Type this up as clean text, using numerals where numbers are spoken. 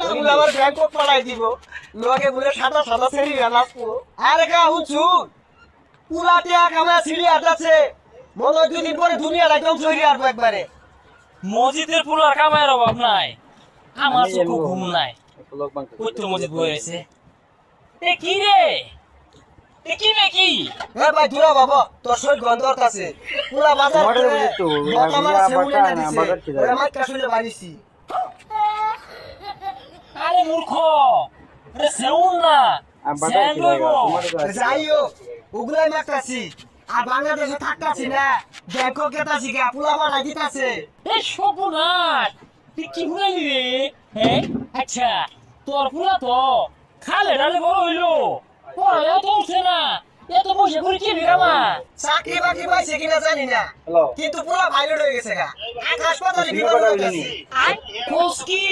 ওগুলো আমার ব্যাংকক পাঠাই দিব লোকে বলে সাদা সাদা সেরি নাচবো আরে কা হুচু পুরা টিয়া কামা সিঁড়ি আটাছে মনে হয় দুদিন পরে দুনিয়া একদম চড়ি আসবো একবারে মসজিদের পুরার কামায়ের অভাব নাই আমার চোখে ঘুম নাই ওই তো মসজিদ বয়ে রয়েছে এ কি রে এ কি নাকি এ ভাই দূরা বাবা তোর শরীর গন্ধ আছে পুরা বাজার মত আমার সেউলে না দিছে ওরা মাইক কাশুলে বাড়িছি আরে মূর্খ আরে সেউন না স্যান্ড হইবো যাইও ওগুলাই মাকতাছি আর বাংলাদেশে থাকতাছি না ব্যাংকক গেতাছি গা পুলা বাড়া দিতাছে এ সপনার তুই কি ভুলাইলি রে হ্যাঁ আচ্ছা তোর পুলা তো খালে ডালে বড় হইলো পড়ালেও তো উঠছে না এত বসে করে কি বিরামা চাকরি বাকরি পাইছে কিনা জানি না কিন্তু পুরা ভাইরাল হয়ে গেছে গা আকাশ পাতালে বিমান উড়াইতাছে কোস কি